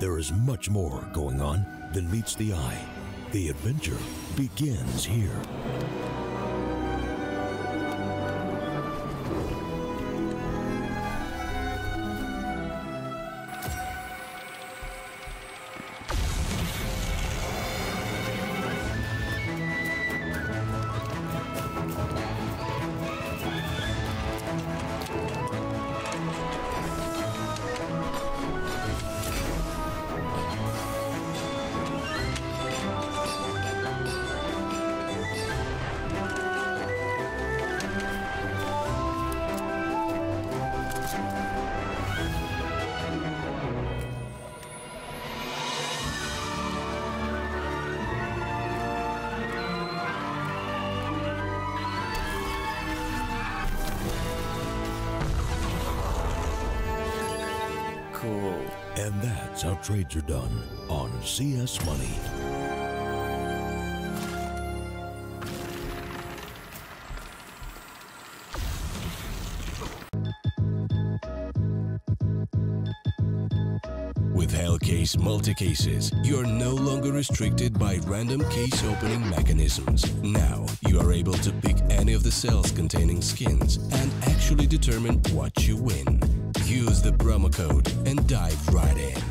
There is much more going on than meets the eye. The adventure begins here. Cool. And that's how trades are done on CS Money. With Hellcase multi-cases, you're no longer restricted by random case opening mechanisms. Now, you are able to pick any of the cells containing skins and actually determine what you win. Use the promo code and dive right in.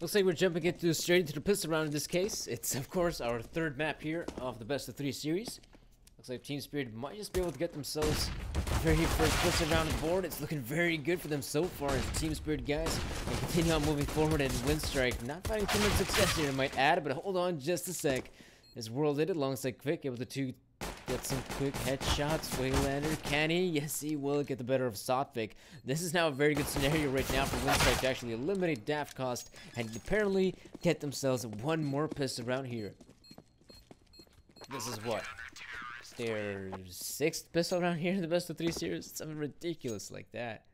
Looks like we're jumping straight into the pistol round in this case. It's, of course, our third map here of the best of 3 series. Looks like Team Spirit might just be able to get themselves the very first pistol round on the board. It's looking very good for them so far as the Team Spirit guys and continue on moving forward, and Winstrike not finding too much success here, I might add, but hold on just a sec. As World did it alongside Quick, able to get some quick headshots. Waylander, can he? Yes, he will get the better of Sotvik. This is now a very good scenario right now for Winstrike to actually eliminate Daft Cost and apparently get themselves one more pistol round here. This is what? Their 6th pistol round here in the best of 3 series? Something ridiculous like that.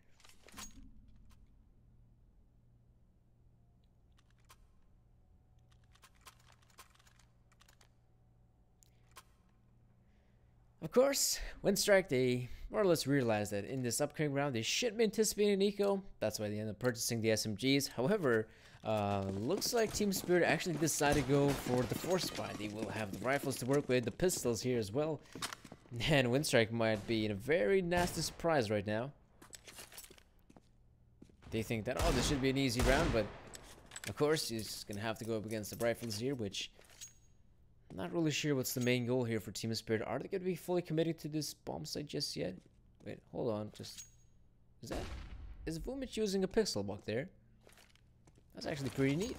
Of course, Winstrike, they more or less realized that in this upcoming round they should be anticipating an eco. That's why they ended up purchasing the SMGs. However, looks like Team Spirit actually decided to go for the force buy. They will have the rifles to work with, the pistols here as well. And Winstrike might be in a very nasty surprise right now. They think that, oh, this should be an easy round, but of course he's going to have to go up against the rifles here, which I'm not really sure what's the main goal here for Team Spirit. Are they going to be fully committed to this bomb site just yet? Wait, hold on. Is Vumich using a pixel buck there? That's actually pretty neat.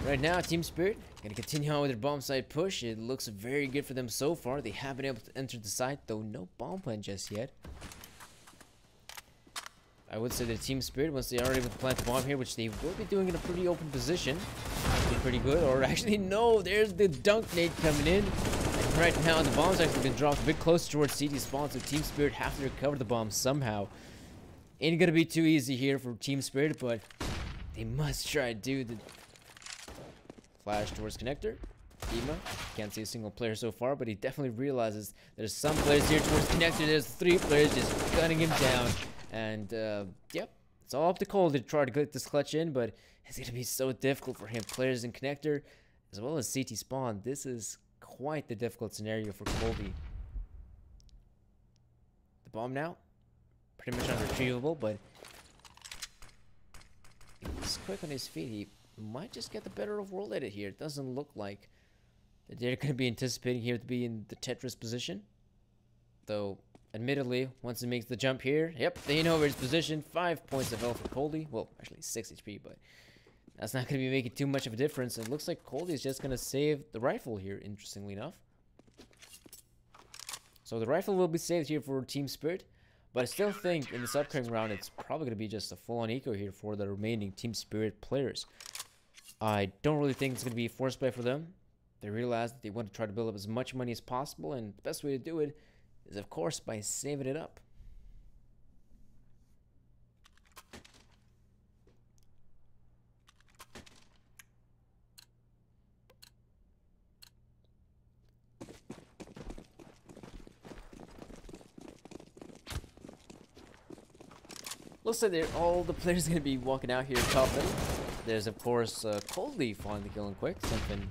Right now, Team Spirit going to continue on with their bomb site push. It looks very good for them so far. They have been able to enter the site, though no bomb plant just yet. I would say that Team Spirit, once they are able to plant the bomb here, which they will be doing in a pretty open position, be pretty good. Or actually, no, there's the dunk nade coming in. And right now, the bomb's actually been dropped a bit closer towards CT spawn, so Team Spirit have to recover the bomb somehow. Ain't gonna be too easy here for Team Spirit, but they must try to do the flash towards connector. Ema can't see a single player so far, but he definitely realizes there's some players here towards connector. There's 3 players just gunning him down. And, yep, it's all up to Cole to try to get this clutch in, but it's going to be so difficult for him. Players in connector, as well as CT spawn. This is quite the difficult scenario for Colby. The bomb now, pretty much unretrievable, but he's quick on his feet. He might just get the better of World Edit here. It doesn't look like that they're going to be anticipating here to be in the Tetris position. Though, admittedly, once he makes the jump here, yep, they know where his position. 5 points of health for Coldy. Well, actually 6 HP, but that's not going to be making too much of a difference. It looks like Coldy is just going to save the rifle here, interestingly enough. So the rifle will be saved here for Team Spirit, but I still think in this upcoming round, it's probably going to be just a full-on eco here for the remaining Team Spirit players. I don't really think it's going to be a force play for them. They realize that they want to try to build up as much money as possible, and the best way to do it is, of course, by saving it up. Looks like all the players going to be walking out here top middle. There's, of course, Coldly finally killing quick. Something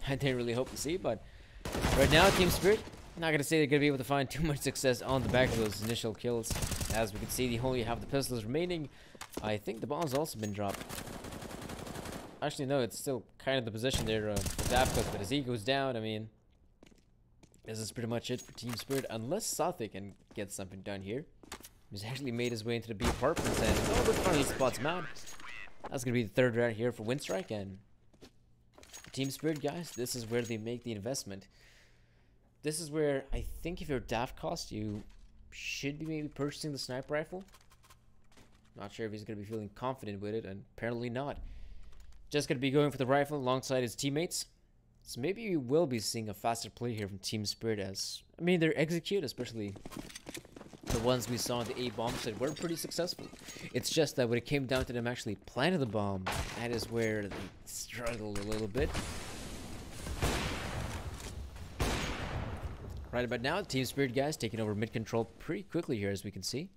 I didn't really hope to see, but right now, Team Spirit, I'm not going to say they're going to be able to find too much success on the back of those initial kills. As we can see, they only have the pistols remaining. I think the bomb's also been dropped. Actually, no, it's still kind of the position there of Dapkos, but as he goes down, I mean, this is pretty much it for Team Spirit, unless Sathe can get something done here. He's actually made his way into the B apartments, and Norbert finally spots him out. That's going to be the third round here for Winstrike, and Team Spirit, guys, this is where they make the investment. This is where I think if you're Daft Cost, you should be maybe purchasing the sniper rifle. Not sure if he's going to be feeling confident with it, and apparently not. Just going to be going for the rifle alongside his teammates. So maybe you will be seeing a faster play here from Team Spirit, as, I mean, they're execute, especially the ones we saw in the A bomb set were pretty successful. It's just that when it came down to them actually planting the bomb, that is where they struggled a little bit. Right about now, Team Spirit guys taking over mid control pretty quickly here, as we can see.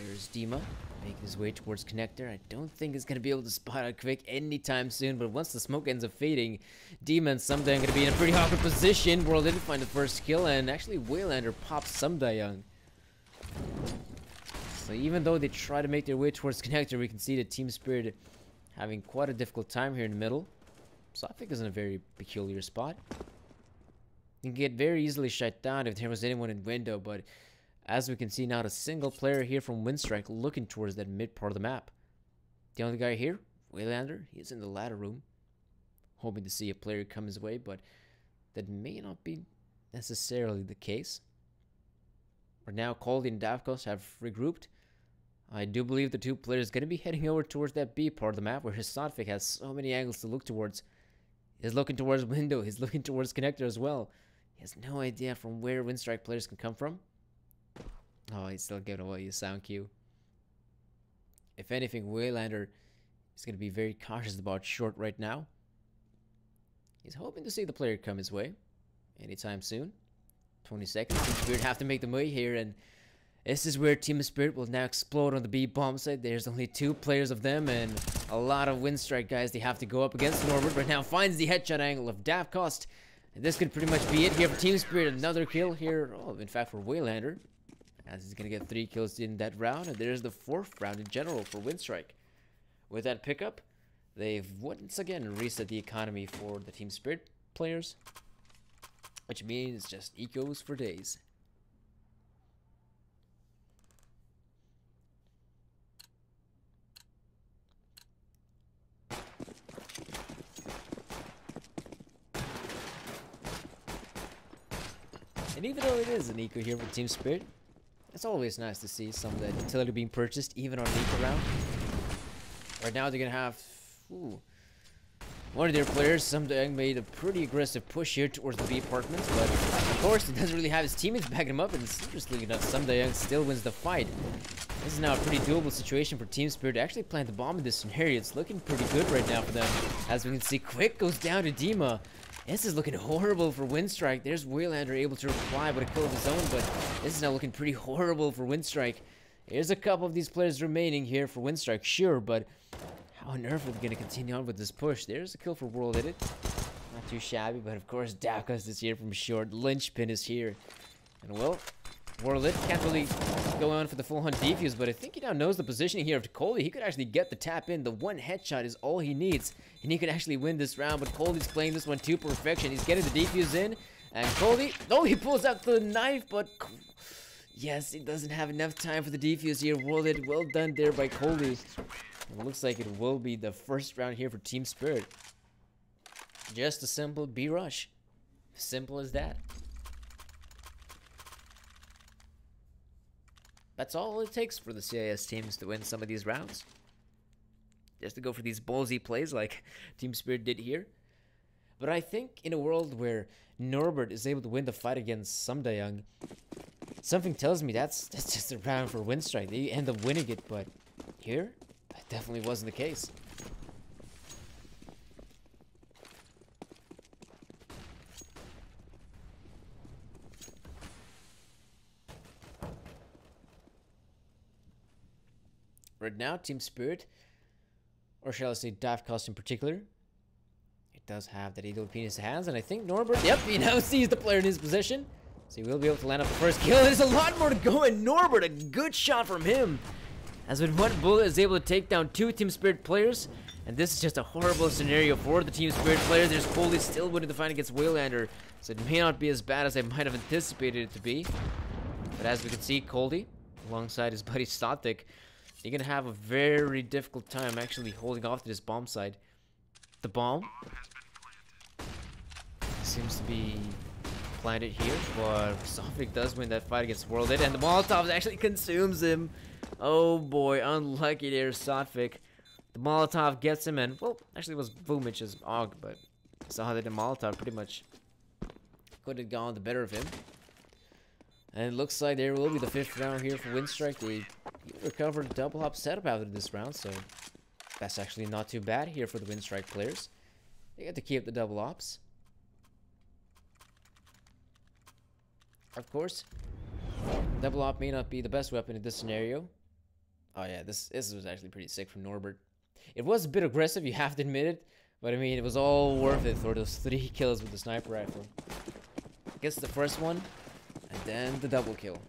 There's Dima making his way towards connector. I don't think he's gonna be able to spot out quick anytime soon, but once the smoke ends up fading, Dima and Sumda are gonna be in a pretty awkward position. World didn't find the first kill, and actually Waylander pops Sumda Young. So even though they try to make their way towards connector, we can see the Team Spirit having quite a difficult time here in the middle. So I think it's in a very peculiar spot. You can get very easily shut down if there was anyone in window, but as we can see, not a single player here from Winstrike looking towards that mid part of the map. The only guy here, Waylander, he's in the ladder room, hoping to see a player come his way, but that may not be necessarily the case. Right now, Caldy and Davkos have regrouped. I do believe the two players going to be heading over towards that B part of the map, where his Sotfik has so many angles to look towards. He's looking towards window, he's looking towards connector as well. He has no idea from where Winstrike players can come from. Oh, he's still giving away his sound cue. If anything, Waylander is going to be very cautious about short right now. He's hoping to see the player come his way anytime soon. 20 seconds. Team Spirit have to make the way here, and this is where Team Spirit will now explode on the B bomb site. There's only two players of them, and a lot of Winstrike guys they have to go up against. Norbert right now finds the headshot angle of Davkost. And this could pretty much be it here for Team Spirit. Another kill here. Oh, in fact, for Waylander, as he's going to get 3 kills in that round. And there's the 4th round in general for Winstrike. With that pickup, they've once again reset the economy for the Team Spirit players, which means just ecos for days. And even though it is an eco here for Team Spirit, it's always nice to see some of that utility being purchased, even on an eco round. Right now, they're going to have one of their players, Sumda, made a pretty aggressive push here towards the B apartments, but of course, he doesn't really have his teammates backing him up, and interestingly enough, Sumda still wins the fight. This is now a pretty doable situation for Team Spirit to actually plant the bomb in this scenario. It's looking pretty good right now for them. As we can see, Quick goes down to Dima. This is looking horrible for Winstrike. There's Waylander able to reply with a kill of his own, but this is now looking pretty horrible for Winstrike. There's a couple of these players remaining here for Winstrike, sure, but how on earth are they going to continue on with this push? There's a kill for World Edit. Not too shabby, but of course, Dakas is here from short. Lynchpin is here. And well, World Edit can't really go on for the full hunt defuse, but I think he now knows the positioning here of Coley. He could actually get the tap in. The one headshot is all he needs, and he could actually win this round, but Coley's playing this one to perfection. He's getting the defuse in, and Coley, oh, he pulls out the knife, but yes, he doesn't have enough time for the defuse here. World Edit, well done there by Coley. It looks like it will be the first round here for Team Spirit. Just a simple B rush. Simple as that. That's all it takes for the CIS teams to win some of these rounds. Just to go for these ballsy plays like Team Spirit did here. But I think in a world where Norbert is able to win the fight against Sumdayoung, something tells me that's just a round for Winstrike. They end up winning it, but here, that definitely wasn't the case. right now, Team Spirit, or shall I say Davkos in particular, it does have that AWP in his hands, and I think Norbert, yep, he now sees the player in his position, so he will be able to land up the first kill. There's a lot more to go, and Norbert, a good shot from him, as with one bullet is able to take down 2 Team Spirit players, and this is just a horrible scenario for the Team Spirit players. There's Coldy still winning the fight against Waylander, so it may not be as bad as I might have anticipated it to be. But as we can see, Coldy, alongside his buddy Static, they're going to have a very difficult time actually holding off to this bomb side. The bomb seems to be planted here, but Sofik does win that fight against Worlded, and the Molotov actually consumes him. Oh boy, unlucky there, Sofik. The Molotov gets him, and, well, actually it was Vumich's AUG, but saw that the Molotov pretty much could have gone the better of him. And it looks like there will be the 5th round here for Winstrike. They recovered a double hop setup after this round, so that's actually not too bad here for the Winstrike players. They get to keep the double ops. Of course, double op may not be the best weapon in this scenario. Oh yeah, this was actually pretty sick from Norbert. It was a bit aggressive, you have to admit it, but I mean, it was all worth it for those 3 kills with the sniper rifle. Gets the first one, and then the double kill.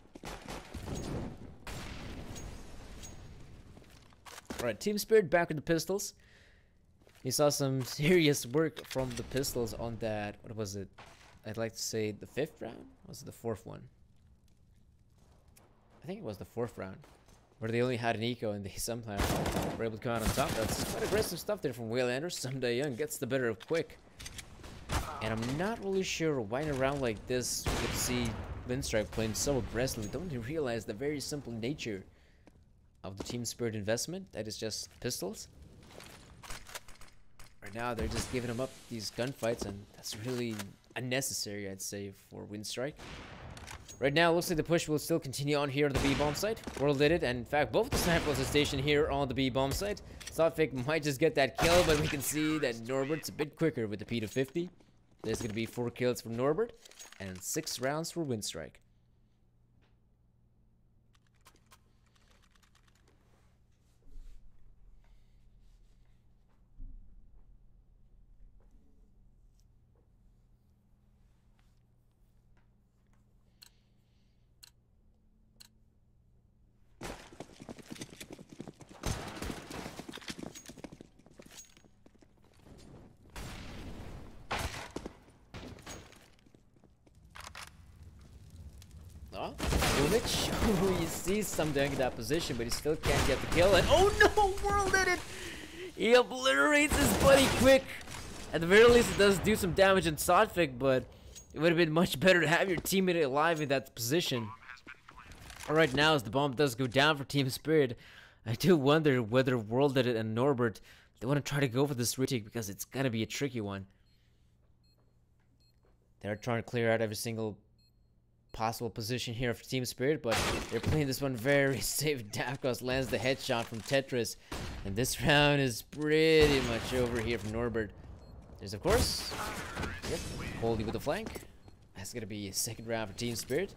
Alright, Team Spirit back with the pistols. You saw some serious work from the pistols on that, what was it? I'd like to say the 5th round? Or was it the 4th one? I think it was the 4th round, where they only had an eco and they somehow were able to come out on top. That's quite aggressive stuff there from Waylander. Someday Young gets the better of Quick. And I'm not really sure why in a round like this we could see Winstrike playing so aggressively. Don't you realize the very simple nature of the Team Spirit investment? That is just pistols. Right now they're just giving them up these gunfights, and that's really unnecessary, I'd say, for Winstrike. Right now, it looks like the push will still continue on here on the B-bomb site. World did it, and in fact, both the snipers are stationed here on the B-bomb site. Sofik might just get that kill, but we can see that Norbert's a bit quicker with the P250. There's going to be 4 kills from Norbert, and 6 rounds for Winstrike. He sees something in that position, but he still can't get the kill. And oh no, World did it! He obliterates his buddy Quick. At the very least, it does do some damage in Sofik, but it would have been much better to have your teammate alive in that position. Alright, now as the bomb does go down for Team Spirit, I do wonder whether World did it and Norbert, they want to try to go for this retake because it's gonna be a tricky one. They're trying to clear out every single possible position here for Team Spirit, but they're playing this one very safe. Davkos lands the headshot from Tetris, and this round is pretty much over here for Norbert. There's, of course, yep, Coldy with the flank. That's gonna be a 2nd round for Team Spirit.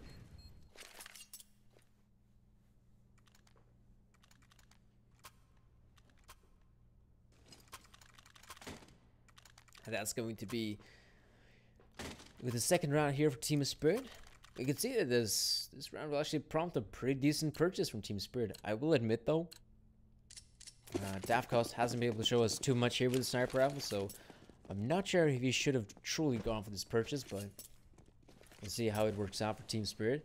And that's going to be with the 2nd round here for Team Spirit. We can see that this round will actually prompt a pretty decent purchase from Team Spirit. I will admit, though, Davkos hasn't been able to show us too much here with the sniper rifle, so I'm not sure if he should have truly gone for this purchase, but we'll see how it works out for Team Spirit.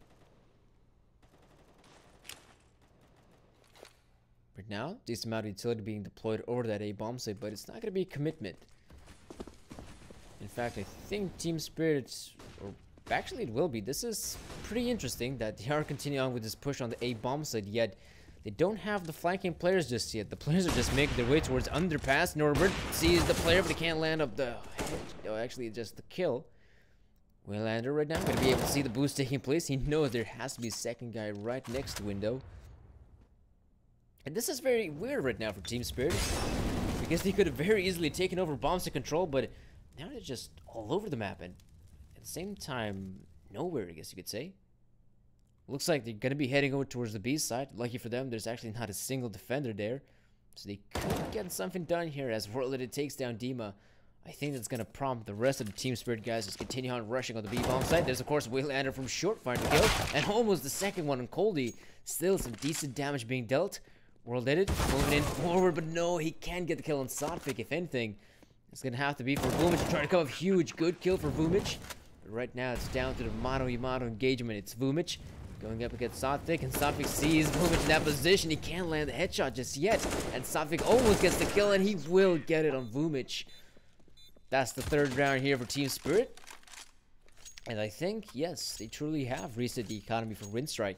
Right now, decent amount of utility being deployed over that A-bomb site, but it's not going to be a commitment. In fact, I think Team Spirit, or actually it will be. This is pretty interesting that they are continuing on with this push on the A-bomb side, yet they don't have the flanking players just yet. The players are just making their way towards underpass. Norbert sees the player, but he can't land up the head. No, actually just the kill. Waylander right now gonna be able to see the boost taking place. He knows there has to be a 2nd guy right next to window. And this is very weird right now for Team Spirit, because they could have very easily taken over bombs to control, but now they're just all over the map, and at the same time, nowhere, I guess you could say. Looks like they're going to be heading over towards the B side. Lucky for them, there's actually not a single defender there. So they could get something done here as Worlded takes down Dima. I think that's going to prompt the rest of the Team Spirit guys to continue on rushing on the B-bomb side. There's, of course, Waylander from short finding the kill. And almost the second one on Coldy. Still some decent damage being dealt. Worlded moving in forward, but no, he can get the kill on Sotfik. If anything, it's going to have to be for Vumich to try to come up huge. Good kill for Vumich. But right now, it's down to the mano-a-mano engagement. It's Vumich going up against Sotfik, and Sotfik sees Vumich in that position. He can't land the headshot just yet. And Sotfik almost gets the kill, and he will get it on Vumich. That's the third round here for Team Spirit. And I think, yes, they truly have reset the economy for Winstrike.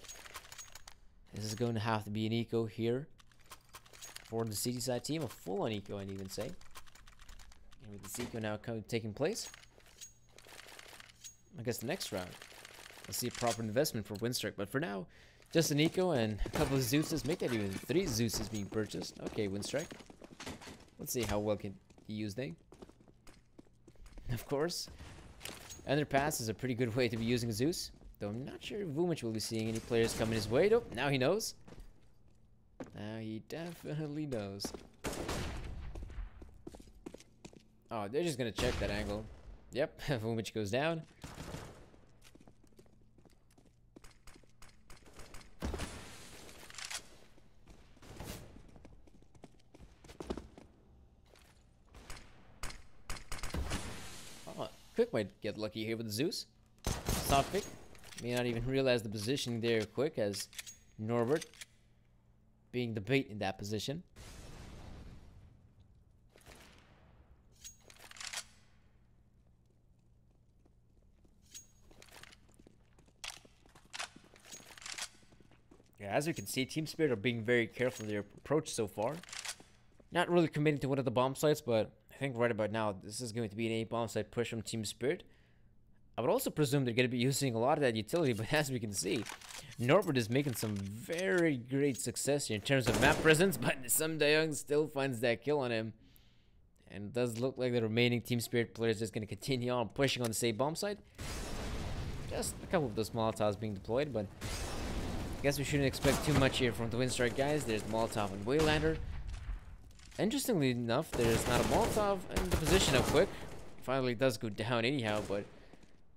This is going to have to be an eco here for the city side team. A full-on eco, I'd even say. And with this eco now taking place, I guess the next round, let's see a proper investment for Winstrike. But for now, just an eco and a couple of Zeuses. Make that even 3 Zeuses being purchased. Okay, Winstrike. Let's see how well can he use them. Of course, Underpass is a pretty good way to be using Zeus. Though I'm not sure if Vumich will be seeing any players coming his way. Nope, now he knows. Now he definitely knows. Oh, they're just gonna check that angle. Yep, Vumich goes down. Oh, Quick might get lucky here with the Zeus. Sotfik may not even realize the positioning there Quick, as Norbert being the bait in that position. Yeah, as you can see, Team Spirit are being very careful in their approach so far. Not really committing to one of the bomb sites, but I think right about now, this is going to be an 8 bomb site push from Team Spirit. I would also presume they're going to be using a lot of that utility, but as we can see, Norbert is making some very great success here in terms of map presence, but Sam Dayoung still finds that kill on him. And it does look like the remaining Team Spirit players are just going to continue on pushing on the same bomb site. Just a couple of those Molotovs being deployed, but I guess we shouldn't expect too much here from the Winstrike guys. There's Molotov and Waylander. Interestingly enough, there's not a Molotov in the position of Quick. Finally does go down anyhow, but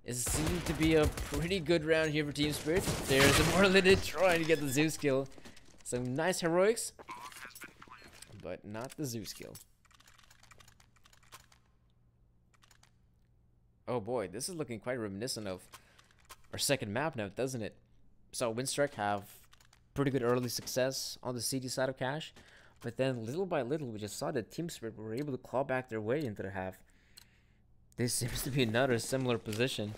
it seems to be a pretty good round here for Team Spirit. There's a Morlid trying to get the Zeus kill. Some nice heroics, but not the Zeus kill. Oh boy, this is looking quite reminiscent of our second map now, doesn't it? So Winstrike have pretty good early success on the CD side of Cash, but then little by little we just saw that Team Spirit were able to claw back their way into the half. This seems to be another similar position.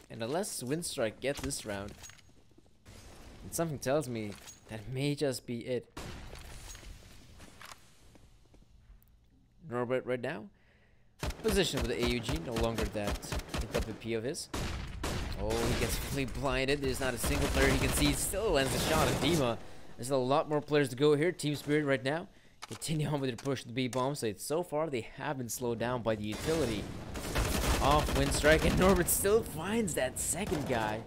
And unless Winstrike get this round, and something tells me that may just be it. Norbert right now, position with the AUG, no longer that WP of his. Oh, he gets fully blinded. There's not a single player he can see. Still lands a shot at Dima. There's a lot more players to go here. Team Spirit right now continue on with their push to the B bomb site. So far, they have been slowed down by the utility off Winstrike, and Norbert still finds that second guy.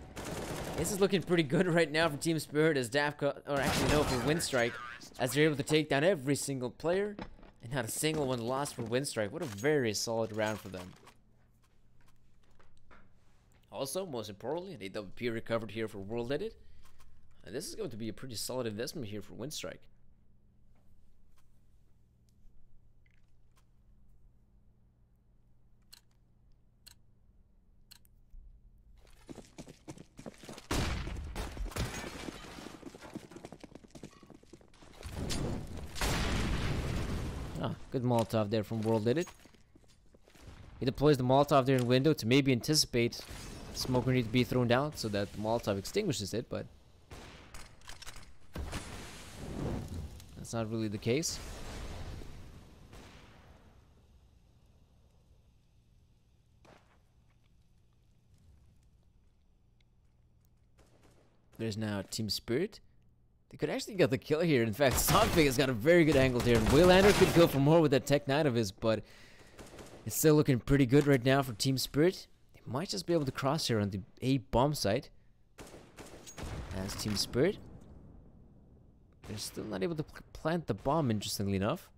This is looking pretty good right now for Team Spirit, as Dafka, or actually no, for Winstrike, as they're able to take down every single player, and not a single one lost for Winstrike. What a very solid round for them. Also, most importantly, an AWP recovered here for World Edit. And this is going to be a pretty solid investment here for Winstrike. Ah, good Molotov there from World Edit. He deploys the Molotov there in window to maybe anticipate smoke grenade to be thrown down so that the Molotov extinguishes it, but that's not really the case. There's now Team Spirit. They could actually get the kill here. In fact, Sotfik has got a very good angle here, and Waylander could go for more with that Tech 9 of his, but it's still looking pretty good right now for Team Spirit. They might just be able to cross here on the A bomb site. As Team Spirit, they're still not able to plant the bomb, interestingly enough.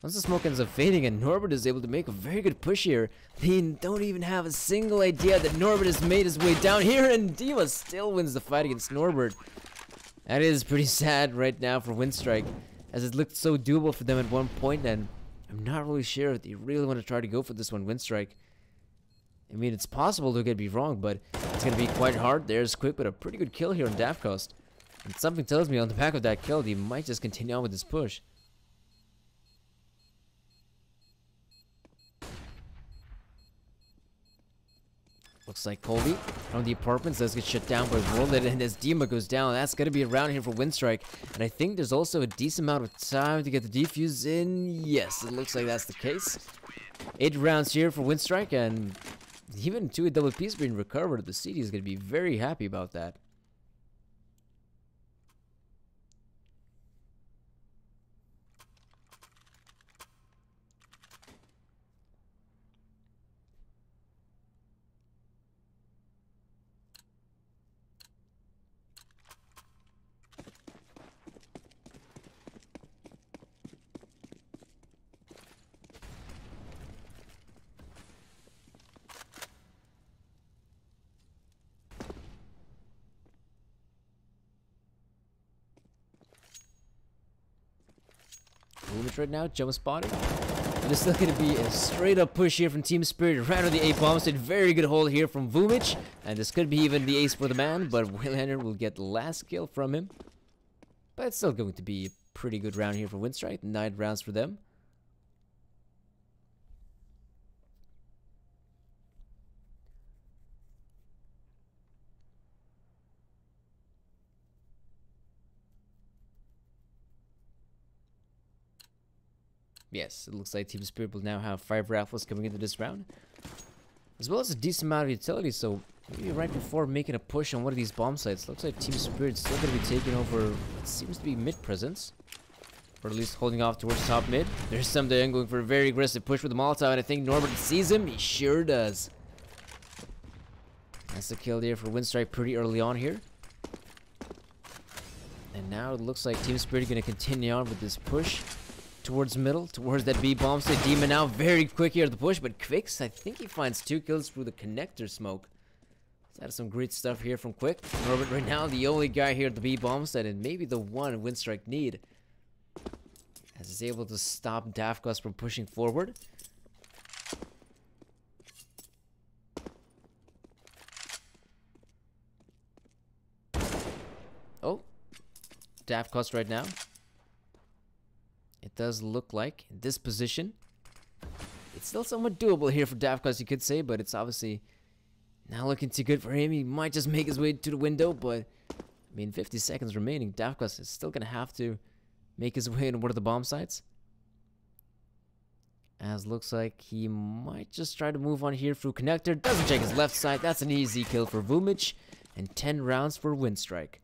Once the smoke ends up fading and Norbert is able to make a very good push here, they don't even have a single idea that Norbert has made his way down here, and Dima still wins the fight against Norbert. That is pretty sad right now for Winstrike, as it looked so doable for them at one point, and I'm not really sure if they really want to try to go for this one, Winstrike. I mean, it's possible they could be wrong, but it's going to be quite hard. There's Quick with a pretty good kill here on Dafcost. And something tells me on the back of that kill, he might just continue on with his push. Looks like Colby from the apartments does get shut down by Worlded, and as Dima goes down, that's going to be a round here for Winstrike. And I think there's also a decent amount of time to get the defuse in. Yes, it looks like that's the case. 8 rounds here for Winstrike, and even 2 double P's being recovered. The CD is going to be very happy about that. Right now, jump spotted. And it's still going to be a straight up push here from Team Spirit right on the A bomb site. Very good hold here from Vumich, and this could be even the ace for the man, but Waylander will get the last kill from him. But it's still going to be a pretty good round here for Winstrike. 9 rounds for them. Yes, it looks like Team Spirit will now have 5 raffles coming into this round, as well as a decent amount of utility, so maybe right before making a push on one of these bomb sites, looks like Team Spirit's still going to be taking over what seems to be mid presence, or at least holding off towards top mid. There's Somdayan going for a very aggressive push with the Molotov, and I think Norbert sees him. He sure does. That's a kill there for Winstrike pretty early on here. And now it looks like Team Spirit going to continue on with this push towards middle, towards that B bomb site. Demon now very quick here at the push, but Quicks, I think he finds 2 kills through the connector smoke. That's some great stuff here from Quick. Norbert right now the only guy here at the B bomb site, and maybe the one Winstrike need, as he's able to stop Dafcost from pushing forward. Oh, Dafcost right now. It does look like, in this position, it's still somewhat doable here for Dafcost, you could say, but it's obviously not looking too good for him. He might just make his way to the window, but, I mean, 50 seconds remaining. Dafcost is still going to have to make his way into one of the bomb sites. As looks like he might just try to move on here through connector. Doesn't check his left side. That's an easy kill for Vumich, and 10 rounds for Winstrike.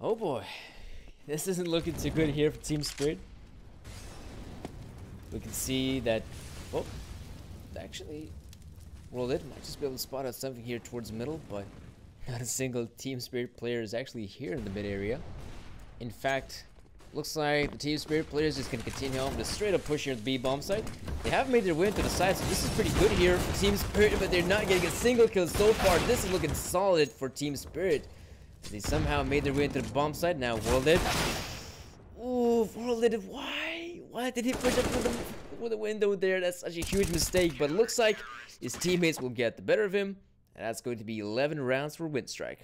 Oh boy, this isn't looking too good here for Team Spirit. We can see that, oh, actually, Worlded might just be able to spot out something here towards the middle, but not a single Team Spirit player is actually here in the mid area. In fact, looks like the Team Spirit player is just going to continue on with a straight up push here at the B bomb site. They have made their way to the side, so this is pretty good here for Team Spirit, but they're not getting a single kill so far. This is looking solid for Team Spirit. They somehow made their way into the bomb site. Now Worlded. Ooh, Worlded, why? Why did he push up with the window there? That's such a huge mistake, but it looks like his teammates will get the better of him, and that's going to be 11 rounds for Winstrike.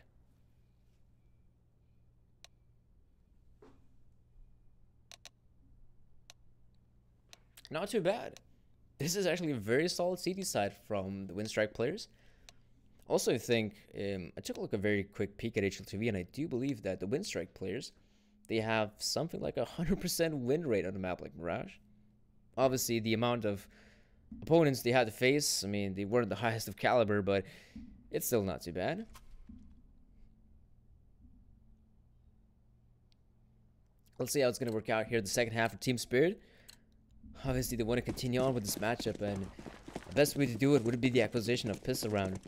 Not too bad. This is actually a very solid CD side from the Winstrike players. Also, I think, I took a very quick peek at HLTV, and I do believe that the Winstrike players, they have something like 100% win rate on a map like Mirage. Obviously, the amount of opponents they had to face, I mean, they weren't the highest of caliber, but it's still not too bad. Let's see how it's going to work out here in the second half for Team Spirit. Obviously, they want to continue on with this matchup, and the best way to do it would be the acquisition of pistol round.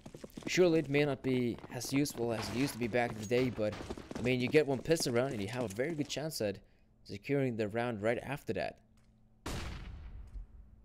Surely it may not be as useful as it used to be back in the day, but I mean, you get one pistol round and you have a very good chance at securing the round right after that.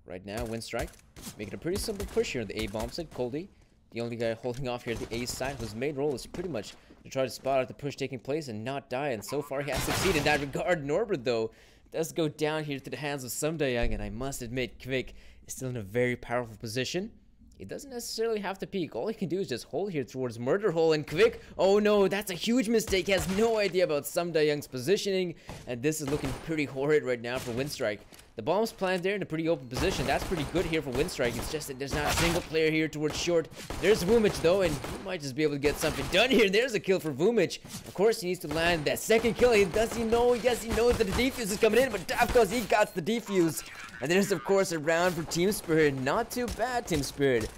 Right now, Winstrike making a pretty simple push here on the A bomb side. Coldy, the only guy holding off here at the A side, whose main role is pretty much to try to spot out the push taking place and not die, and so far he has succeeded in that regard. Norbert, though, does go down here to the hands of Sumdayang, and I must admit, Kvik is still in a very powerful position. He doesn't necessarily have to peek. All he can do is just hold here towards Murder Hole, and Kvik, oh no, that's a huge mistake. He has no idea about Sumdayang's positioning, and this is looking pretty horrid right now for Winstrike. The bomb's planted there in a pretty open position. That's pretty good here for Winstrike. It's just that there's not a single player here towards short. There's Vumich, though, and he might just be able to get something done here. There's a kill for Vumich. Of course, he needs to land that second kill. Does he know? Yes, he knows that the defuse is coming in, but of course, he got the defuse. And there's, of course, a round for Team Spirit. Not too bad, Team Spirit.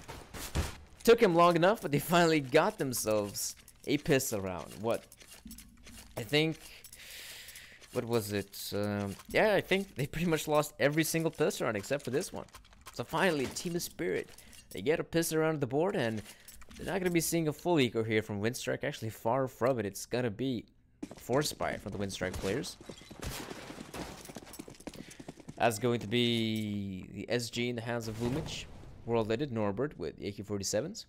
Took him long enough, but they finally got themselves a pistol round. What? I think... What was it? Yeah, I think they pretty much lost every single pistol round except for this one. So finally, Team Spirit, they get a pistol round on the board, and they're not going to be seeing a full eco here from Winstrike. Actually, far from it. It's going to be Force Spy from the Winstrike players. That's going to be the SG in the hands of Vumich. World-leaded Norbert with the AK-47s.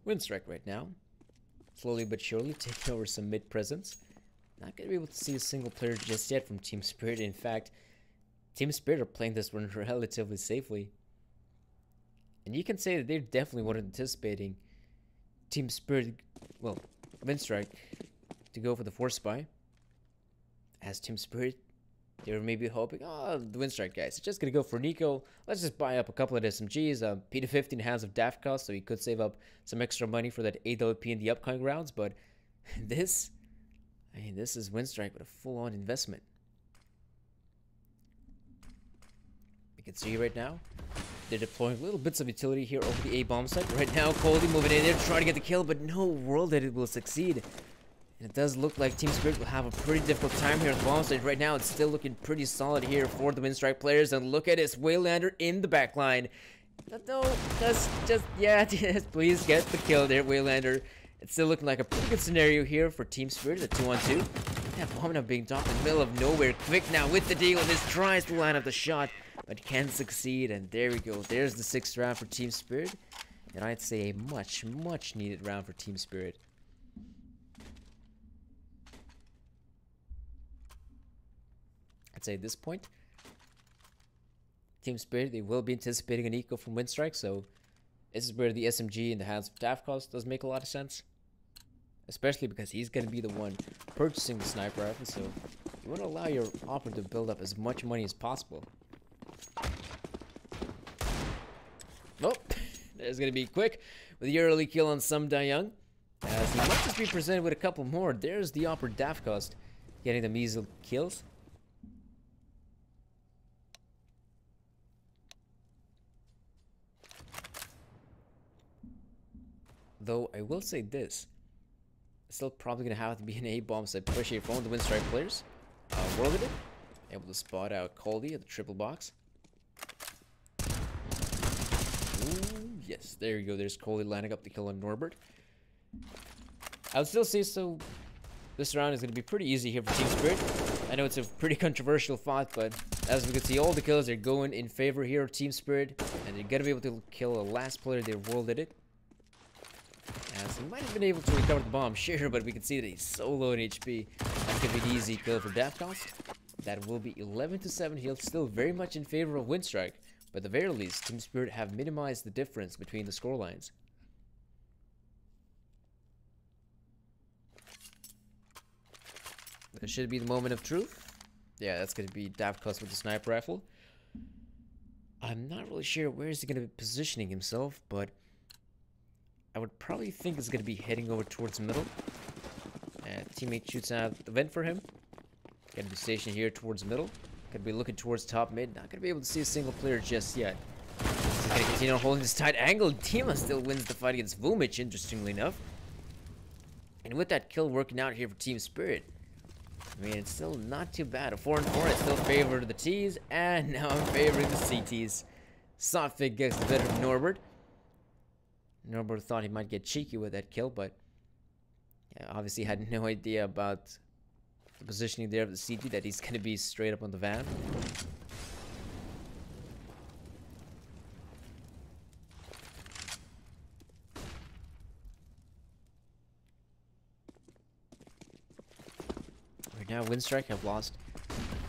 Winstrike right now, slowly but surely taking over some mid presence. Not going to be able to see a single player just yet from Team Spirit. In fact, Team Spirit are playing this one relatively safely. And you can say that they definitely weren't anticipating Team Spirit, well, Winstrike, to go for the Force Spy. As Team Spirit, they were maybe hoping, oh, the Winstrike guys are just going to go for Nico. Let's just buy up a couple of SMGs. P250 in hands of Daft cost, so he could save up some extra money for that AWP in the upcoming rounds. But this, I mean, this is Winstrike with a full-on investment. You can see right now, they're deploying little bits of utility here over the A-bomb site. Right now, Coldy moving in there, trying to get the kill, but no world that it will succeed. And it does look like Team Spirit will have a pretty difficult time here at the bomb stage. Right now, it's still looking pretty solid here for the Winstrike players. And look at this, Waylander in the back line. No, just, yeah, please get the kill there, Waylander. It's still looking like a pretty good scenario here for Team Spirit at 2-on-2. That bomb now being dropped in the middle of nowhere. Quick now with the deal, and this tries to line up the shot, but can't succeed. And there we go. There's the 6th round for Team Spirit. And I'd say a much, much needed round for Team Spirit. I'd say at this point, Team Spirit, they will be anticipating an eco from Winstrike, so this is where the SMG in the hands of Dafkos does make a lot of sense. Especially because he's going to be the one purchasing the sniper rifle, so you want to allow your operative to build up as much money as possible. Oh, there's going to be quick with the early kill on Sumdayang, as he might just be presented with a couple more. There's the operative Dafkos getting the measly kills. Though I will say this, it's still probably going to have to be an A-bomb set push here from the Winstrike players. Worlded it, able to spot out Coldy at the triple box. Ooh, yes, there you go. There's Coldy lining up the kill on Norbert. I would still say so. This round is going to be pretty easy here for Team Spirit. I know it's a pretty controversial fight, but as we can see, all the kills are going in favor here of Team Spirit, and they're going to be able to kill the last player they worlded it. As he might have been able to recover the bomb, sure, but we can see that he's so low in HP. That could be an easy kill for Dafkos. That will be 11-7 health, still very much in favor of Winstrike. But at the very least, Team Spirit have minimized the difference between the scorelines. That should be the moment of truth. Yeah, that's going to be Davkos with the sniper rifle. I'm not really sure where is he going to be positioning himself, but I would probably think he's going to be heading over towards the middle. Teammate shoots out the vent for him. Going to be stationed here towards the middle. Going to be looking towards top mid. Not going to be able to see a single player just yet. He's going to continue on holding this tight angle. Dima still wins the fight against Vumic, interestingly enough. And with that kill working out here for Team Spirit, I mean, it's still not too bad. A 4-4. I still favor the T's, and now I'm favoring the CTs. Softfig gets the better of Norbert. Norbert thought he might get cheeky with that kill, but yeah, obviously had no idea about the positioning there of the CT, that he's going to be straight up on the van. Right now, Winstrike have lost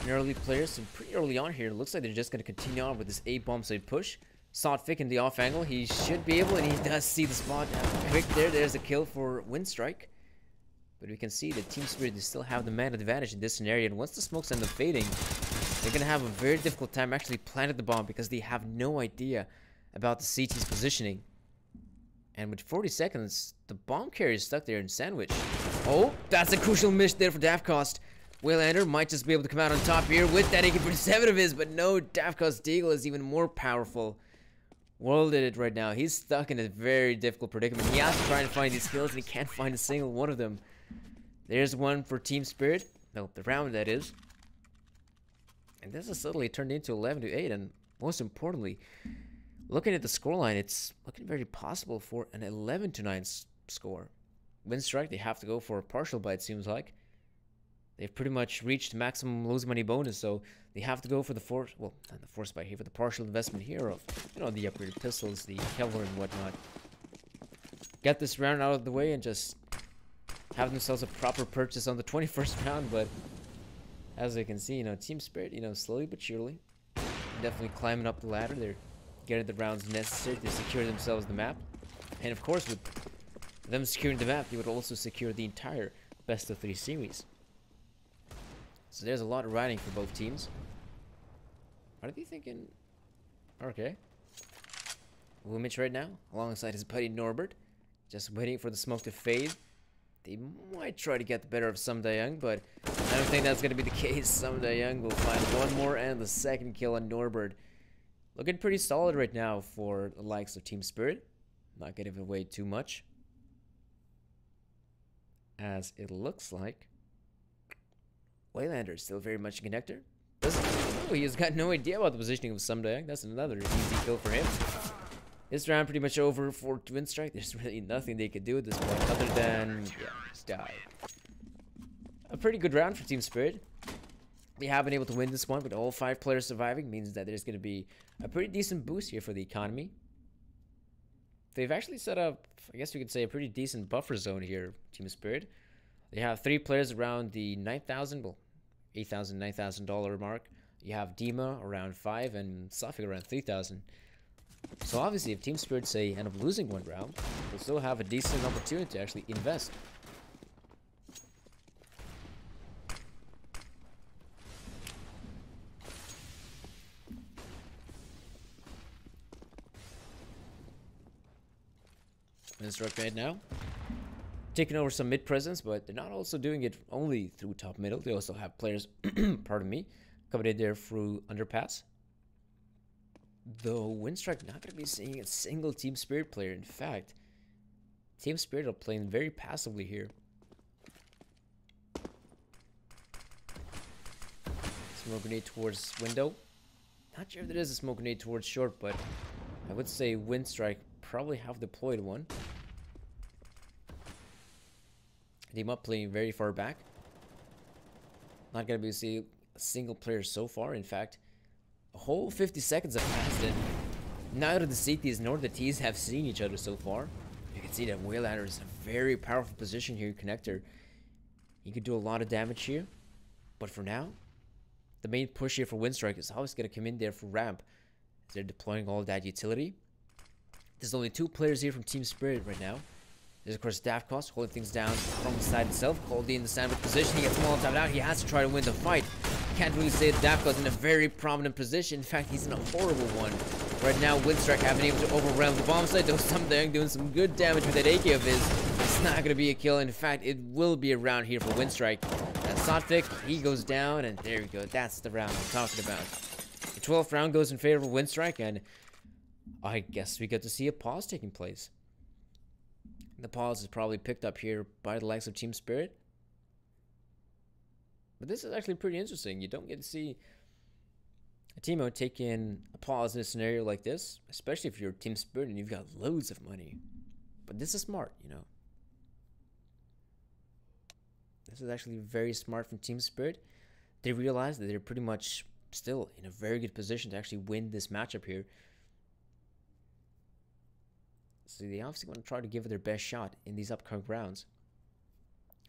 an early player, so pretty early on here. It looks like they're just going to continue on with this A-bomb side push. Sotfik in the off angle. He should be able, and he does see the spot. Quick there. There's a kill for Winstrike. But we can see that Team Spirit, they still have the man advantage in this scenario. And once the smokes end up fading, they're going to have a very difficult time actually planting the bomb, because they have no idea about the CT's positioning. And with 40 seconds, the bomb carrier is stuck there in sandwich. Oh, that's a crucial miss there for Davkost. Waylander might just be able to come out on top here with that AK-47 of his, but no, Davkost Deagle is even more powerful. World did it right now. He's stuck in a very difficult predicament. He has to try and find these kills, and he can't find a single one of them. There's one for Team Spirit. No, the round, that is. And this has suddenly turned into 11-8, and most importantly, looking at the scoreline, it's looking very possible for an 11-9 score. Winstrike, they have to go for a partial buy, it seems like. They've pretty much reached maximum lose money bonus, so they have to go for the force, well, not the force buy here, for the partial investment here of, you know, the upgraded pistols, the Kevlar and whatnot. Get this round out of the way and just have themselves a proper purchase on the 21st round. But as you can see, you know, Team Spirit, you know, slowly but surely, definitely climbing up the ladder. They're getting the rounds necessary to secure themselves the map. And of course, with them securing the map, they would also secure the entire best of 3 series. So there's a lot of riding for both teams. What are they thinking? Okay. Wumic right now, alongside his buddy Norbert, just waiting for the smoke to fade. They might try to get the better of Sum Young, but I don't think that's going to be the case. Sum Young will find one more and the second kill on Norbert. Looking pretty solid right now for the likes of Team Spirit. Not giving away too much, as it looks like Waylander is still very much a connector. Oh, he has got no idea about the positioning of Sum Young. That's another easy kill for him. This round pretty much over for Winstrike. There's really nothing they could do at this point other than, yeah, just die. A pretty good round for Team Spirit. They have been able to win this one with all 5 players surviving. Means that there's going to be a pretty decent boost here for the economy. They've actually set up, I guess we could say, a pretty decent buffer zone here, Team Spirit. They have 3 players around the 9,000, well, $8,000, $9,000 mark. You have Dima around 5 and Safik around 3,000. So obviously, if Team Spirit, say, end up losing one round, they'll still have a decent opportunity to actually invest. Winstrike right now, taking over some mid presence, but they're not also doing it only through top middle. They also have players, pardon me, coming in there through underpass. Though Winstrike not going to be seeing a single Team Spirit player. In fact, Team Spirit are playing very passively here. Smoke grenade towards window. Not sure if there is a smoke grenade towards short, but I would say Winstrike probably have deployed one. Team up playing very far back. Not going to be seeing a single player so far. In fact, a whole 50 seconds have passed and neither the CTs nor the Ts have seen each other so far. You can see that Waylander is in a very powerful position here, connector. He could do a lot of damage here. But for now, the main push here for Winstrike is always going to come in there for ramp. They're deploying all that utility. There's only 2 players here from Team Spirit right now. There's, of course, Cost holding things down from the side itself. Coldie in the sandwich position. He gets Molotov out. He has to try to win the fight. Can't really say that Cost in a very prominent position. In fact, he's in a horrible one. Right now, Winstrike haven't been able to overwhelm the bomb site. Though something doing some good damage with that AK of his. It's not going to be a kill. In fact, it will be a round here for Winstrike. And Sotfik, he goes down. And there we go. That's the round I'm talking about. The 12th round goes in favor of Winstrike. And I guess we get to see a pause taking place. The pause is probably picked up here by the likes of Team Spirit. But this is actually pretty interesting. You don't get to see a teamo taking a pause in a scenario like this, especially if you're Team Spirit and you've got loads of money. But this is smart, you know. This is actually very smart from Team Spirit. They realize that they're pretty much still in a very good position to actually win this matchup here. So they obviously want to try to give it their best shot in these upcoming rounds.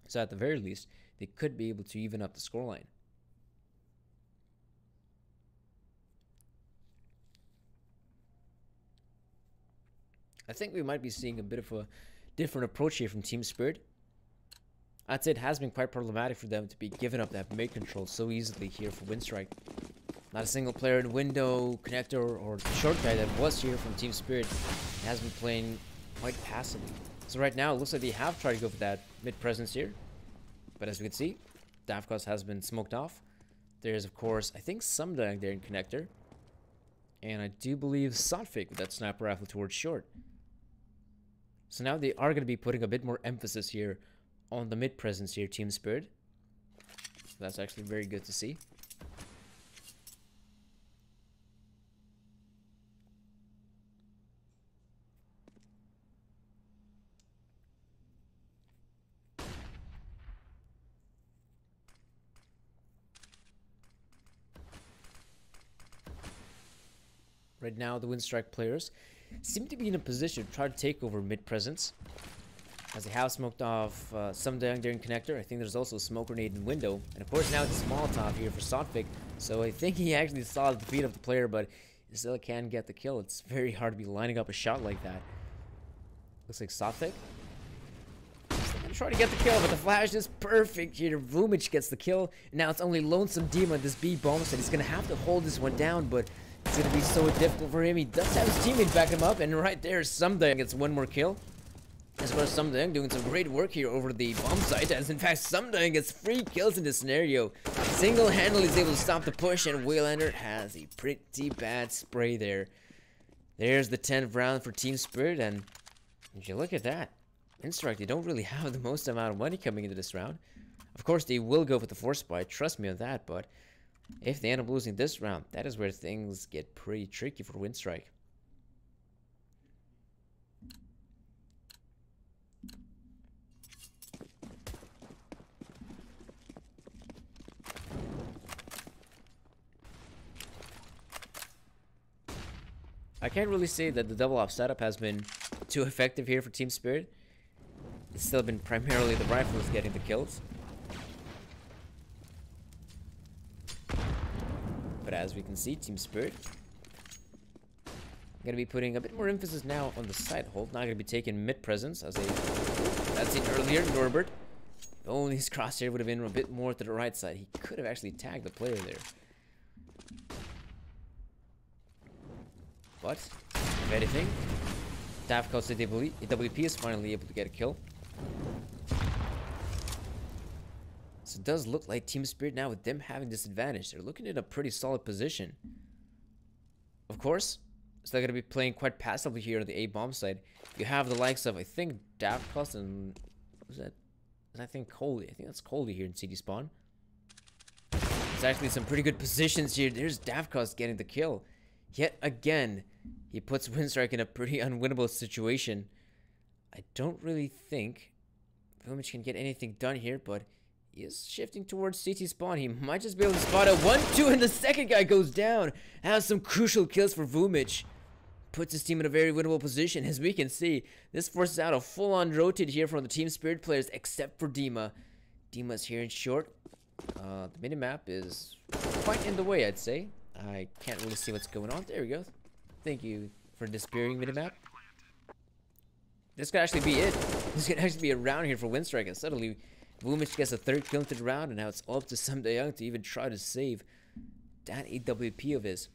So at the very least, they could be able to even up the scoreline. I think we might be seeing a bit of a different approach here from Team Spirit. I'd say it has been quite problematic for them to be giving up that mid control so easily here for Winstrike. Not a single player in window, connector, or short guy that was here from Team Spirit has been playing quite passively. So right now, it looks like they have tried to go for that mid presence here. But as we can see, Davkos has been smoked off. There's, of course, I think Sumdang there in connector. And I do believe Sotfik with that sniper rifle towards short. So now they are going to be putting a bit more emphasis here on the mid presence here, Team Spirit. So that's actually very good to see. Right now, the Winstrike players seem to be in a position to try to take over mid-presence. As they have smoked off some down there in connector. I think there's also a smoke grenade in window. And of course, now it's a Molotov here for Sotfik. So I think he actually saw the feet of the player, but he still can't get the kill. It's very hard to be lining up a shot like that. Looks like Sotfik still gonna try to get the kill, but the flash is perfect here. Vumich gets the kill. Now it's only Lonesome Demon at this B bomb, so he's gonna have to hold this one down, but it's going to be so difficult for him. He does have his teammates back him up, and right there, Sumdang gets one more kill. As far as Sumdang doing some great work here over the bomb site, as in fact, Sumdang gets 3 kills in this scenario. Single-handedly is able to stop the push, and Waylander has a pretty bad spray there. There's the 10th round for Team Spirit, and if you look at that, Winstrike, they don't really have the most amount of money coming into this round. Of course, they will go for the force buy, trust me on that, but if they end up losing this round, that is where things get pretty tricky for Winstrike. I can't really say that the double op setup has been too effective here for Team Spirit. It's still been primarily the rifles getting the kills. But as we can see, Team Spirit going to be putting a bit more emphasis now on the side hold. Not going to be taking mid presence as that's seen earlier. Norbert, if only his crosshair would have been a bit more to the right side, he could have actually tagged the player there. But if anything, Davkos AWP is finally able to get a kill. So it does look like Team Spirit now, with them having this advantage, they're looking in a pretty solid position. Of course, still going to be playing quite passively here on the A bomb side. You have the likes of, I think, Davkos and I think Coley. I think that's Coley here in CD spawn. There's actually some pretty good positions here. There's Davkos getting the kill. Yet again, he puts Winstrike in a pretty unwinnable situation. I don't really think Vumich can get anything done here, but he is shifting towards CT spawn. He might just be able to spot a 1-2, and the second guy goes down. Has some crucial kills for Vumich. Puts his team in a very winnable position. As we can see, this forces out a full-on rotate here from the Team Spirit players, except for Dima. Dima's here in short. The minimap is quite in the way, I'd say. I can't really see what's going on. There we go. Thank you for disappearing, minimap. this could actually be it. This could actually be a round here for Winstrike, and suddenly Vumich gets a third kill into the round, and now it's all up to Young to even try to save that AWP of his.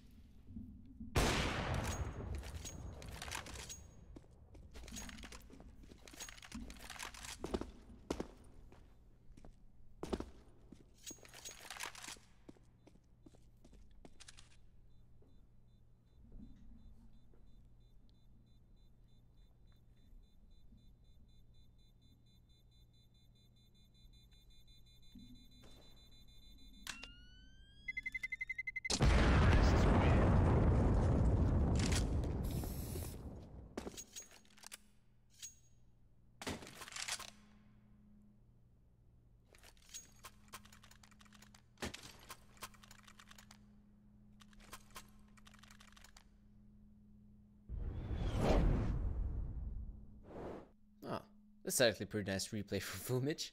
This is actually a pretty nice replay for Vumich.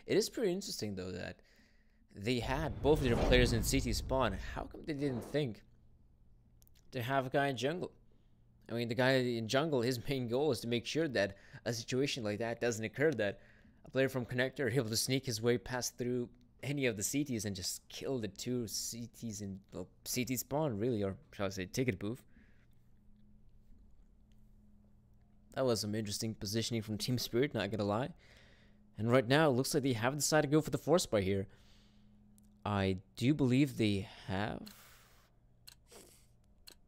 It is pretty interesting though that they had both of their players in CT spawn. How come they didn't think to have a guy in jungle? I mean, the guy in jungle, his main goal is to make sure that a situation like that doesn't occur, that a player from Connector is able to sneak his way past through any of the CTs and just kill the two CTs in, well, CT spawn really, or shall I say ticket booth. That was some interesting positioning from Team Spirit, not gonna lie. And right now, it looks like they have decided to go for the force buy here. I do believe they have...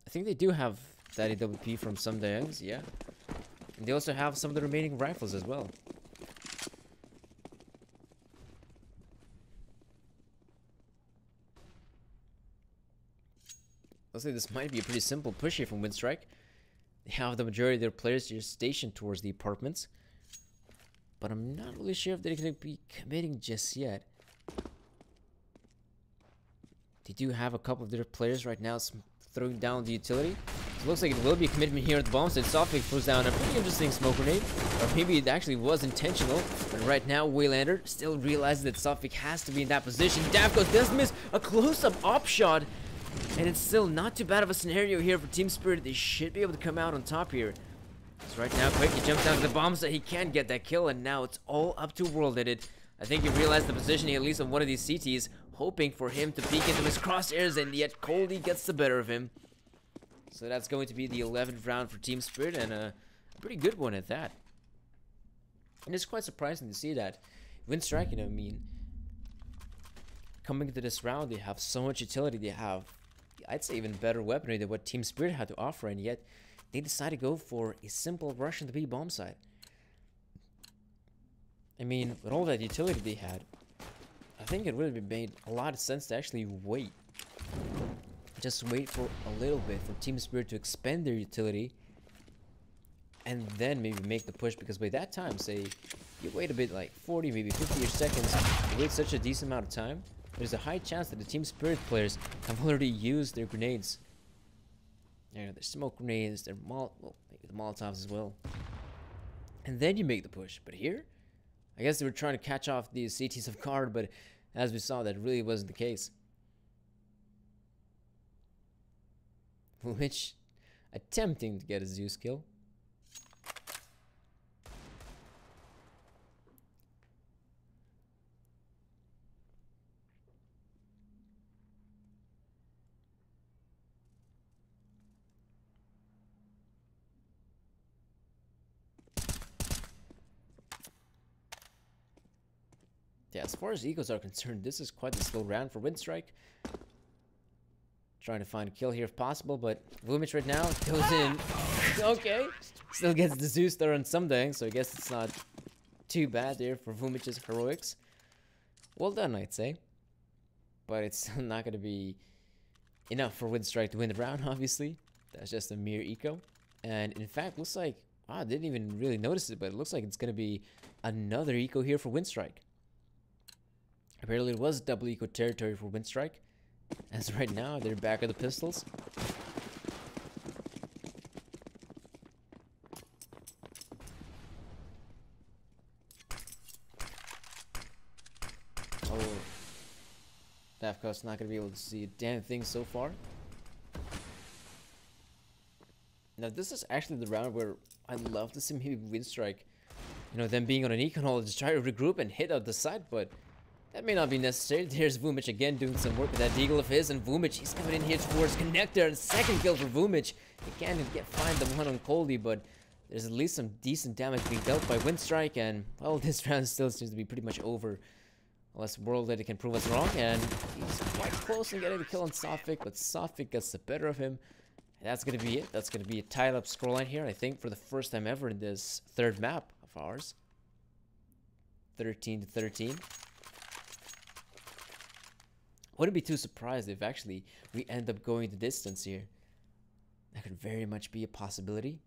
I think they do have that AWP from some Youngs, yeah. And they also have some of the remaining rifles as well. Looks like this might be a pretty simple push here from Winstrike. They have the majority of their players here stationed towards the apartments. But I'm not really sure if they're going to be committing just yet. They do have a couple of their players right now throwing down the utility. So it looks like it will be a commitment here at the bomb site. Sofik throws down a pretty interesting smoke grenade. Or maybe it actually was intentional. But right now, Waylander still realizes that Sofik has to be in that position. Davko does miss a close-up op shot. And it's still not too bad of a scenario here for Team Spirit. They should be able to come out on top here. So right now, Quake, he jumps down to the bomb so he can get that kill. And now it's all up to World Edit. I think he realized the positioning at least on one of these CTs, hoping for him to peek into his crosshairs, and yet Coldy gets the better of him. So that's going to be the 11th round for Team Spirit, and a pretty good one at that. And it's quite surprising to see that Winstrike, you know, I mean, coming into this round, they have so much utility. They have, I'd say, even better weaponry than what Team Spirit had to offer, and yet they decided to go for a simple rush on the B bomb side. I mean, with all that utility they had, I think it really made a lot of sense to actually wait. Just wait for a little bit for Team Spirit to expend their utility, and then maybe make the push, because by that time, say, you wait a bit, like 40, maybe 50 seconds, you wait such a decent amount of time, there's a high chance that the Team Spirit players have already used their grenades. You know, their smoke grenades, their well, maybe the Molotovs as well. And then you make the push. But here, I guess they were trying to catch off these CTs of guard, but as we saw, that really wasn't the case. Which, attempting to get a Zeus kill. Yeah, as far as egos are concerned, this is quite a slow round for Winstrike. Trying to find a kill here if possible, but Vumich right now goes in. Okay, still gets the Zeus there on some days, so I guess it's not too bad there for Vumich's heroics. Well done, I'd say. But it's still not going to be enough for Winstrike to win the round, obviously. That's just a mere eco. And in fact, looks like, wow, I didn't even really notice it, but it looks like it's going to be another eco here for Winstrike. Apparently it was double eco territory for Winstrike. As right now, they're back at the pistols. Oh. Dafko's not going to be able to see a damn thing so far. Now this is actually the round where I love to see maybe Winstrike, you know, them being on an econ hole to try to regroup and hit out the side, but that may not be necessary. There's Vumich again doing some work with that deagle of his, and Vumich, he's coming in here towards Connector, and second kill for Vumich. He can't get find the one on Coldy, but there's at least some decent damage being dealt by Winstrike, and well, this round still seems to be pretty much over. Unless World Lady can prove us wrong, and he's quite close to getting the kill on Sofik, but Sofik gets the better of him. And that's going to be it. That's going to be a tied up scoreline here, I think, for the first time ever in this third map of ours. 13-13. Wouldn't be too surprised if actually we end up going the distance here. That could very much be a possibility.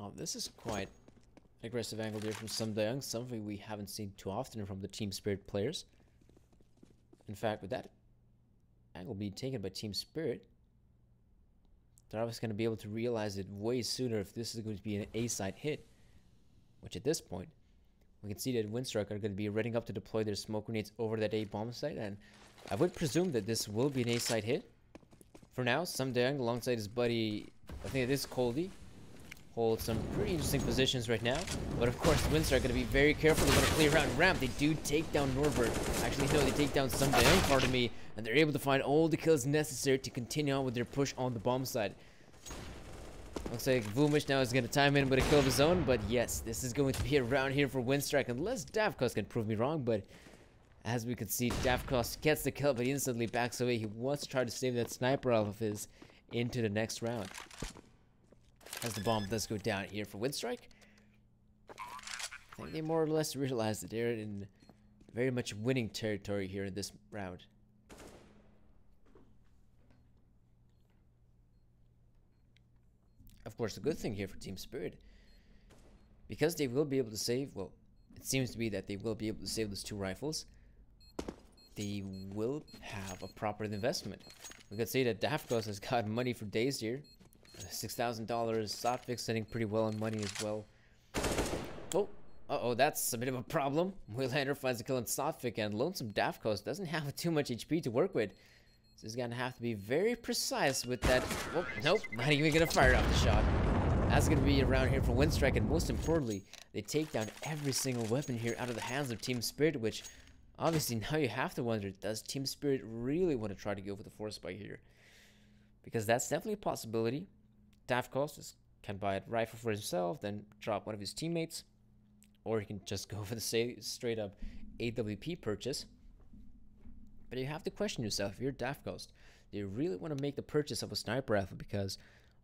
Oh, this is quite an aggressive angle here from Sumdayoung, something we haven't seen too often from the Team Spirit players. In fact, with that angle being taken by Team Spirit, they're obviously going to be able to realize it way sooner if this is going to be an A-side hit. Which at this point, we can see that Winstrike are going to be readying up to deploy their smoke grenades over that A-bomb site, and I would presume that this will be an A-side hit. For now, Sumdayoung alongside his buddy, I think it is Coldy, hold some pretty interesting positions right now, but of course the Winstrike are going to be very careful. They're going to clear around ramp. They do take down Norbert. Actually, no, they take down Sumdayoung, pardon me, and they're able to find all the kills necessary to continue on with their push on the bomb side. Looks like Vumich now is going to time in with a kill of his own, but yes, this is going to be a round here for Winstrike, unless Davkos can prove me wrong, but as we can see, Davkos gets the kill, but he instantly backs away. He wants to try to save that sniper rifle of his into the next round. As the bomb does go down here for Winstrike, I think they more or less realize that they're in very much winning territory here in this round. Of course, the good thing here for Team Spirit, because they will be able to save, well, it seems to be that they will be able to save those two rifles, they will have a proper investment. We could say that Davkos has got money for days here. $6,000. Sofik sitting pretty well on money as well. Oh, uh-oh, that's a bit of a problem. Waylander finds a kill on Sofik, and Lonesome Davkos doesn't have too much HP to work with. So he's gonna have to be very precise with that. Oh, nope, not even gonna fire off the shot. That's gonna be around here for Winstrike, and most importantly, they take down every single weapon here out of the hands of Team Spirit, which obviously now you have to wonder, does Team Spirit really want to try to go for the force spike here? Because that's definitely a possibility. Davkos can buy a rifle for himself, then drop one of his teammates, or he can just go for the straight up AWP purchase. But you have to question yourself, if you're Davkos, do you really want to make the purchase of a sniper rifle? Because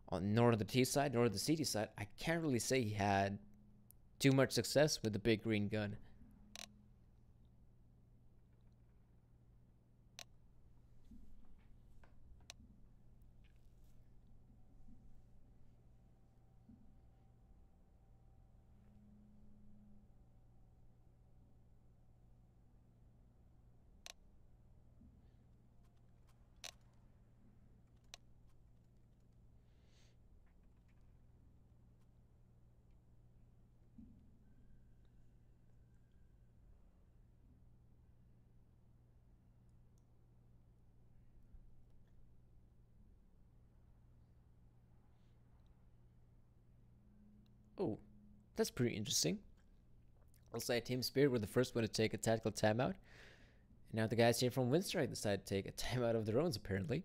on nor on the T side nor on the CT side, I can't really say he had too much success with the big green gun. Oh, that's pretty interesting. Looks like Team Spirit were the first one to take a tactical timeout. And now the guys here from Winstrike decided to take a timeout of their own, apparently.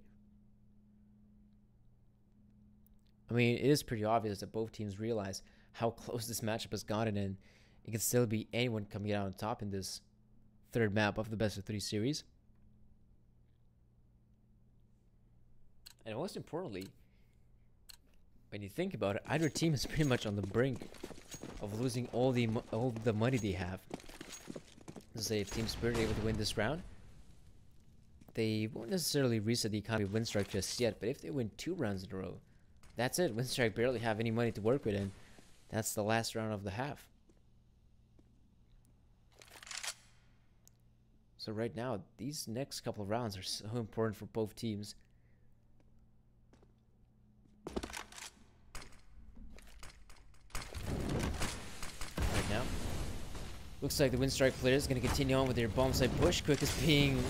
I mean, it is pretty obvious that both teams realize how close this matchup has gotten, and it could still be anyone coming out on top in this third map of the best of 3 series. And most importantly, when you think about it, either team is pretty much on the brink of losing all the money they have. Let's say if Team Spirit are able to win this round, they won't necessarily reset the economy of Winstrike just yet, but if they win 2 rounds in a row, that's it. Winstrike barely have any money to work with, and That's the last round of the half. So right now, these next couple of rounds are so important for both teams. Right now, looks like the Winstrike player is going to continue on with their bomb site push. Quick is being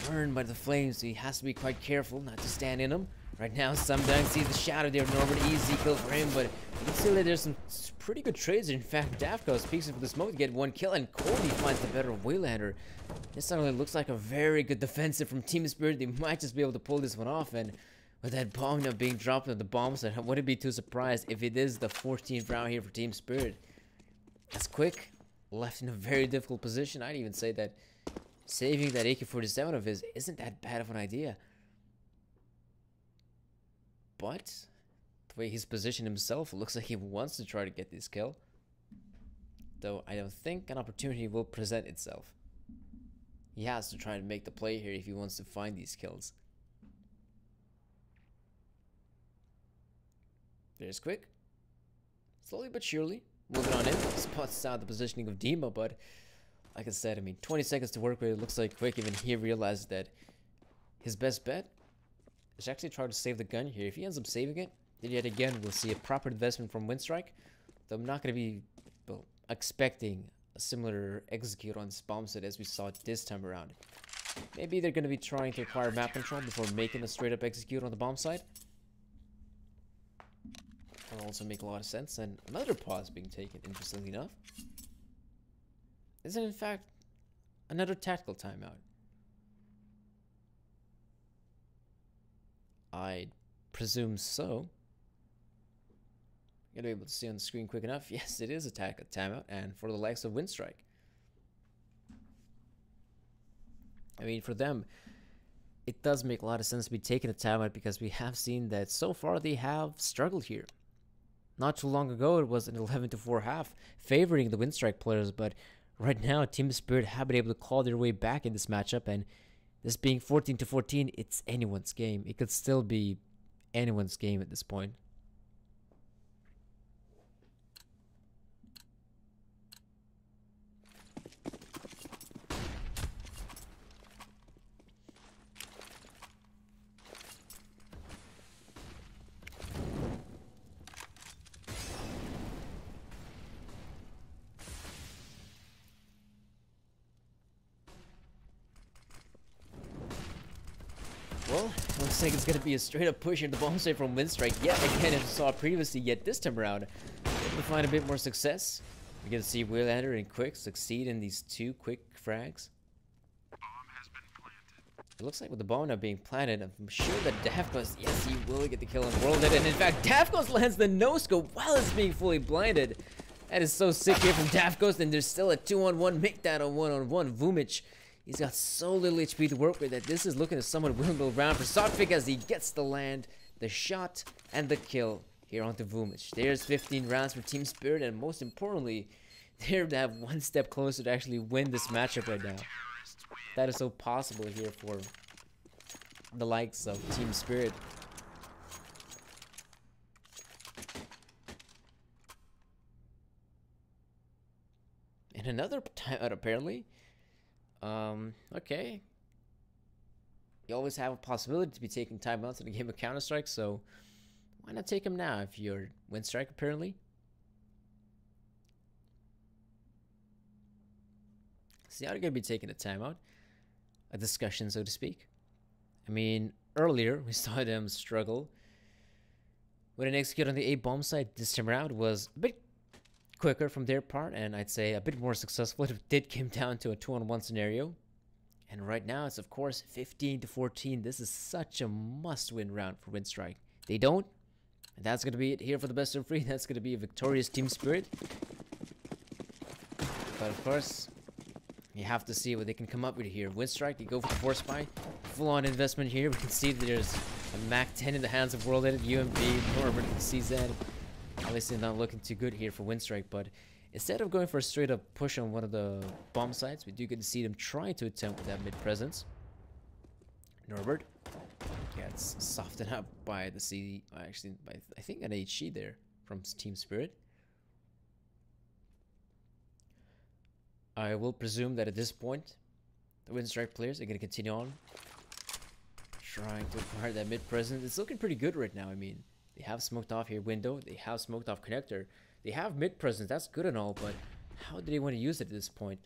burned by the flames, so he has to be quite careful not to stand in them. Right now, sometimes sees the shadow there. Norbert, easy kill for him, but you can see that there's some pretty good trades. In fact, Dafko peeks into the smoke to get one kill, and Cody finds the better Waylander. This suddenly looks like a very good defensive from Team Spirit. They might just be able to pull this one off, and with that bomb now being dropped on the bomb side, I wouldn't be too surprised if it is the 14th round here for Team Spirit. That's Quick, left in a very difficult position. I'd even say that saving that AK-47 of his isn't that bad of an idea. But the way he's positioned himself, it looks like he wants to try to get this kill. Though I don't think an opportunity will present itself. He has to try to make the play here if he wants to find these kills. There's Quick. Slowly but surely, moving on in. Spots out the positioning of Dima, but like I said, I mean, 20 seconds to work with. It looks like Quick even here realizes that his best bet is actually try to save the gun here. If he ends up saving it, then yet again we'll see a proper investment from Winstrike. Though I'm not going to be expecting a similar execute on this bomb set as we saw this time around. Maybe they're going to be trying to acquire map control before making a straight up execute on the bomb side. That'll also make a lot of sense. And another pause being taken, interestingly enough, is in fact another tactical timeout. I presume so. You're gonna be able to see on the screen quick enough. Yes, it is a timeout, and for the likes of Winstrike. I mean, for them, it does make a lot of sense to be taking a timeout because we have seen that so far they have struggled here. Not too long ago, it was an 11-4 half favoring the Winstrike players, but right now, Team Spirit have been able to claw their way back in this matchup, and this being 14-14, it's anyone's game. It could still be anyone's game at this point. Well, looks like it's going to be a straight up push into the bomb site from Winstrike yet again, as we saw previously, yet this time around, able to find a bit more success. We're going to see Waylander and Quick succeed in these two quick frags. Bomb has been planted. It looks like with the bomb now being planted, I'm sure that Dafkos, yes, he will get the kill on World Edit. And in fact, Dafkos lands the no-scope while it's being fully blinded. That is so sick here from Dafkos, and there's still a 2-on-1, make that a 1-on-1. Vumich, he's got so little HP to work with that this is looking to somewhat winnable round for Sockfig as he gets the land, the shot, and the kill here onto Vumich. There's 15 rounds for Team Spirit, and most importantly, they're to have one step closer to actually win this matchup right now. That is so possible here for the likes of Team Spirit. And another timeout apparently. Okay. You always have a possibility to be taking timeouts in a game of Counter-Strike, so why not take them now if you're Winstrike apparently? So now they're going to be taking a timeout. A discussion, so to speak. I mean, earlier we saw them struggle with an execute on the A bomb site. This time around was a bit quicker from their part, and I'd say a bit more successful. It did come down to a 2-on-1 scenario. And right now it's of course 15-14. This is such a must-win round for Winstrike. They don't, and that's going to be it here for the best of 3. That's going to be a victorious Team Spirit. But of course, you have to see what they can come up with here. Winstrike, they go for the force buy. Full-on investment here. We can see that there's a MAC-10 in the hands of World Edit, UMB, Norbert, and CZ. Obviously not looking too good here for Winstrike, but instead of going for a straight-up push on one of the bomb sites, we do get to see them trying to attempt with that mid-presence. Norbert gets softened up by the C, actually, by, I think, an HG there. from Team Spirit. I will presume that at this point, the Winstrike players are going to continue on trying to acquire that mid presence. It's looking pretty good right now. I mean, they have smoked off here window. They have smoked off connector. They have mid presence. That's good and all, but how do they want to use it at this point?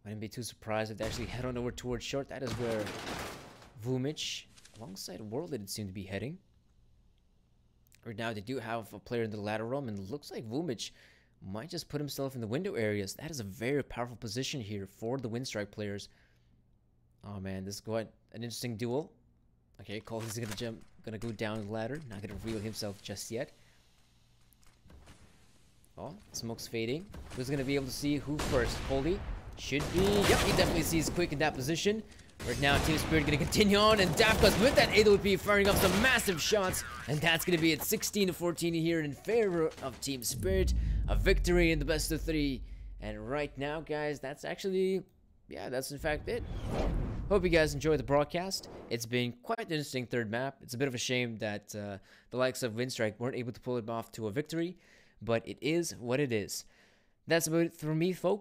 I wouldn't be too surprised if they actually head on over towards short. That is where Vumich, alongside Worlded, seem to be heading. Right now, they do have a player in the ladder room, and it looks like Vumich might just put himself in the window areas. That is a very powerful position here for the Winstrike players. Oh man, this is quite an interesting duel. Okay, Cole is gonna go down the ladder. Not gonna reveal himself just yet. Oh, smoke's fading. Who's gonna be able to see who first? Holy should be. Yep, he definitely sees Quick in that position. Right now, Team Spirit gonna continue on, and Dafkas with that AWP firing up some massive shots, and that's gonna be at 16-14 here in favor of Team Spirit. A victory in the best of 3, and right now, guys, that's actually, yeah, that's in fact it. Hope you guys enjoyed the broadcast. It's been quite an interesting third map. It's a bit of a shame that the likes of Winstrike weren't able to pull it off to a victory, but it is what it is. That's about it for me, folks.